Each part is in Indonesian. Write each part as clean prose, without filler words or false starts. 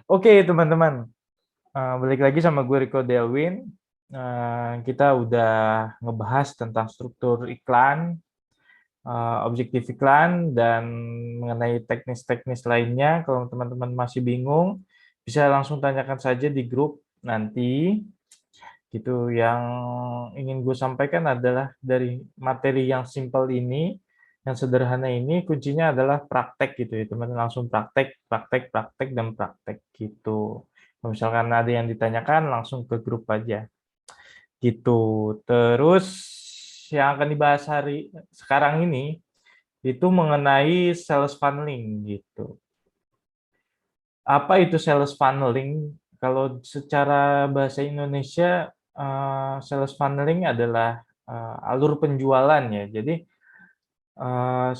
Oke, teman-teman. Balik lagi sama gue Rico Delwin. Kita udah ngebahas tentang struktur iklan, objektif iklan, dan mengenai teknis-teknis lainnya. Kalau teman-teman masih bingung, bisa langsung tanyakan saja di grup nanti. Gitu. Yang ingin gue sampaikan adalah dari materi yang simpel ini, yang sederhana ini, kuncinya adalah praktek gitu ya, teman-teman. Langsung praktek, praktek, praktek, dan praktek gitu. Kalau misalkan ada yang ditanyakan, langsung ke grup aja gitu. Terus yang akan dibahas hari sekarang ini itu mengenai sales funneling gitu. Apa itu sales funneling? Kalau secara bahasa Indonesia, sales funneling adalah alur penjualan ya. Jadi eh,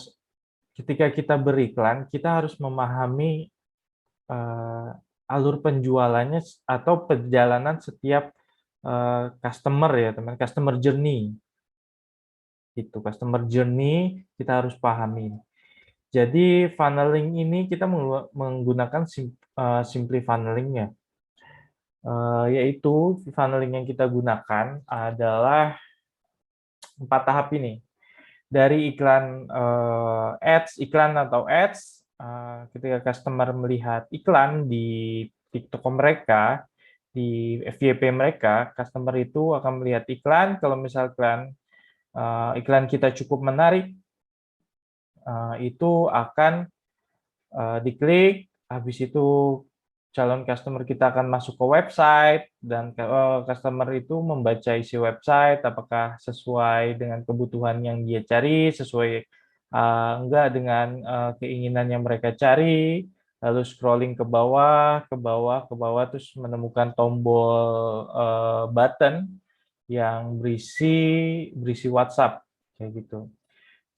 ketika kita beriklan, kita harus memahami eh, alur penjualannya atau perjalanan setiap customer ya, teman. Customer journey itu, customer journey kita harus pahami. Jadi funneling ini kita menggunakan simply funneling ya. Yaitu funneling yang kita gunakan adalah 4 tahap ini. Dari iklan iklan atau ads, ketika customer melihat iklan di TikTok mereka, di FYP mereka, customer itu akan melihat iklan. Kalau misalkan iklan kita cukup menarik, itu akan diklik, habis itu calon customer kita akan masuk ke website, dan customer itu membaca isi website, apakah sesuai dengan kebutuhan yang dia cari, sesuai enggak dengan keinginan yang mereka cari, lalu scrolling ke bawah, ke bawah, ke bawah, terus menemukan tombol button yang berisi WhatsApp, kayak gitu.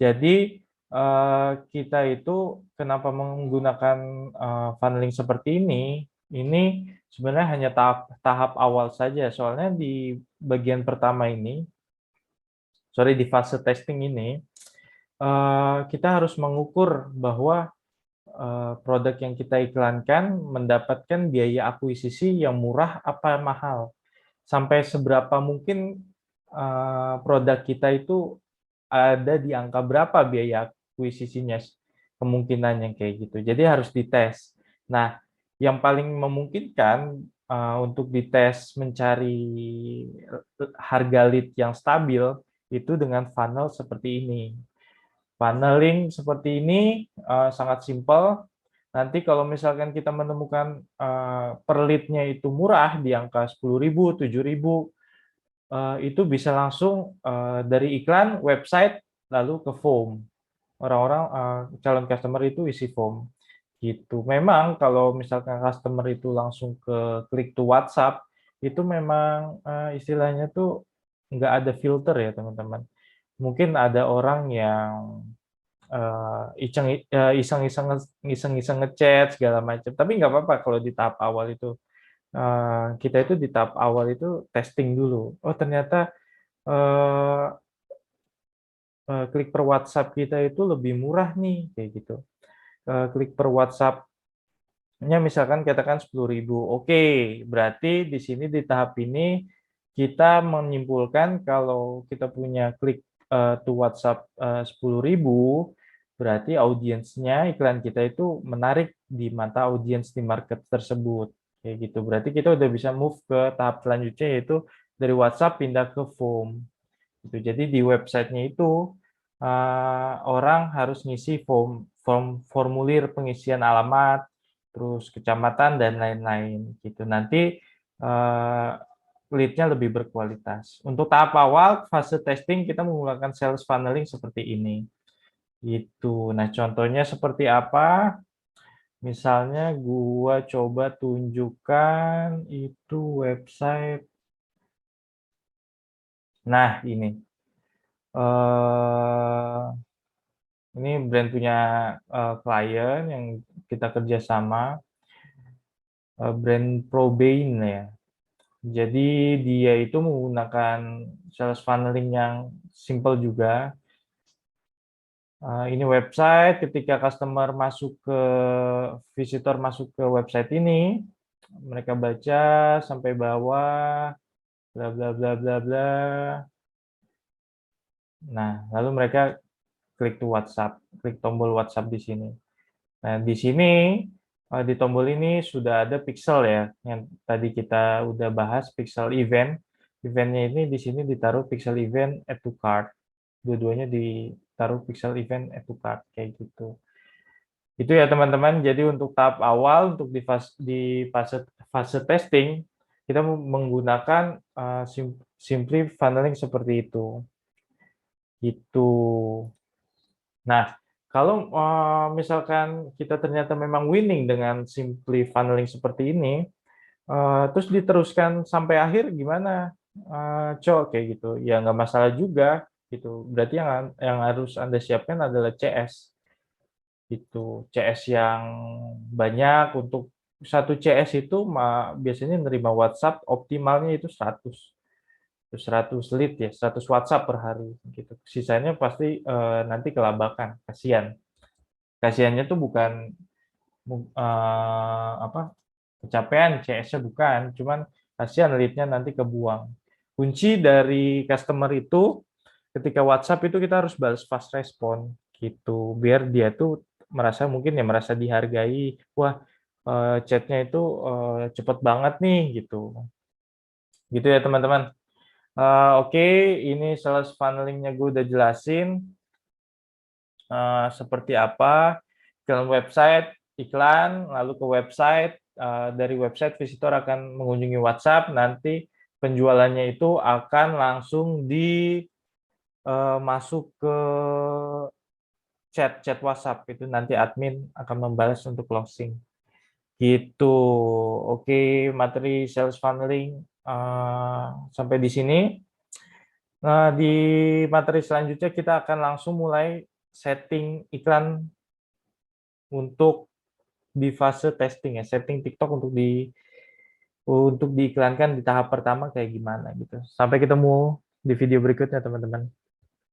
Jadi kita itu kenapa menggunakan funneling seperti ini? Ini sebenarnya hanya tahap awal saja. Soalnya di bagian pertama ini, sorry, di fase testing ini, kita harus mengukur bahwa produk yang kita iklankan mendapatkan biaya akuisisi yang murah apa mahal. Sampai seberapa mungkin produk kita itu ada di angka berapa biaya akuisisinya, kemungkinannya kayak gitu. Jadi harus dites. Nah, yang paling memungkinkan untuk dites mencari harga lead yang stabil itu dengan funnel seperti ini. Funneling seperti ini sangat simpel. Nanti kalau misalkan kita menemukan per lead-nya itu murah di angka 10.000, 7.000, itu bisa langsung dari iklan, website, lalu ke form. Orang-orang calon customer itu isi form gitu. Memang kalau misalkan customer itu langsung ke klik to WhatsApp, itu memang istilahnya tuh nggak ada filter ya, teman-teman. Mungkin ada orang yang iseng-iseng ngechat segala macam, tapi nggak apa-apa kalau di tahap awal itu. Kita itu di tahap awal itu testing dulu. Oh, ternyata eh, klik per WhatsApp kita itu lebih murah nih, kayak gitu. Klik per WhatsApp-nya misalkan katakan 10.000. Oke, berarti di sini di tahap ini kita menyimpulkan kalau kita punya klik to WhatsApp 10.000, berarti audiensnya iklan kita itu menarik di mata audiens di market tersebut. Kayak gitu. Berarti kita udah bisa move ke tahap selanjutnya, yaitu dari WhatsApp pindah ke form. Gitu. Jadi di websitenya itu orang harus ngisi formulir pengisian alamat, terus kecamatan dan lain-lain gitu. Nanti lead-nya lebih berkualitas. Untuk tahap awal fase testing kita menggunakan sales funneling seperti ini. Gitu. Nah, contohnya seperti apa? Misalnya gua coba tunjukkan itu website. Nah, ini. eh Ini brand punya klien yang kita kerjasama, brand Probane ya. Jadi dia itu menggunakan sales funneling yang simple juga. Ini website, ketika customer masuk ke visitor masuk ke website ini, mereka baca sampai bawah, bla bla bla bla bla. Nah, lalu mereka klik tuh WhatsApp, klik tombol WhatsApp di sini. Nah, di sini di tombol ini sudah ada pixel ya, yang tadi kita udah bahas pixel event. Eventnya ini di sini ditaruh pixel event add to cart. Dua-duanya ditaruh pixel event add to cart kayak gitu. Itu ya teman-teman. Jadi untuk tahap awal untuk di fase testing kita menggunakan simply funneling seperti itu. Gitu. Nah, kalau misalkan kita ternyata memang winning dengan simply funneling seperti ini, terus diteruskan sampai akhir gimana, Cok? Kayak gitu. Ya nggak masalah juga, gitu. Berarti yang harus Anda siapkan adalah CS, gitu. CS yang banyak untuk satu CS itu biasanya nerima WhatsApp optimalnya itu 100 lead ya, 100 WhatsApp per hari, gitu. Sisanya pasti nanti kelabakan, kasihan. Kasihannya tuh bukan apa, kecapean CS-nya bukan, cuman kasihan lead-nya nanti kebuang. Kunci dari customer itu ketika WhatsApp itu kita harus balas fast respon gitu, biar dia tuh mungkin ya merasa dihargai, wah chat-nya itu cepet banget nih gitu. Gitu ya teman-teman. Oke, ini sales funneling-nya gue udah jelasin seperti apa iklan website, iklan, lalu ke website, dari website visitor akan mengunjungi WhatsApp, nanti penjualannya itu akan langsung masuk ke chat WhatsApp, itu nanti admin akan membalas untuk closing. Gitu. Oke, materi sales funneling sampai di sini. Nah, di materi selanjutnya kita akan langsung mulai setting iklan untuk di fase testing ya, setting TikTok untuk diiklankan di tahap pertama kayak gimana gitu. Sampai ketemu di video berikutnya teman-teman.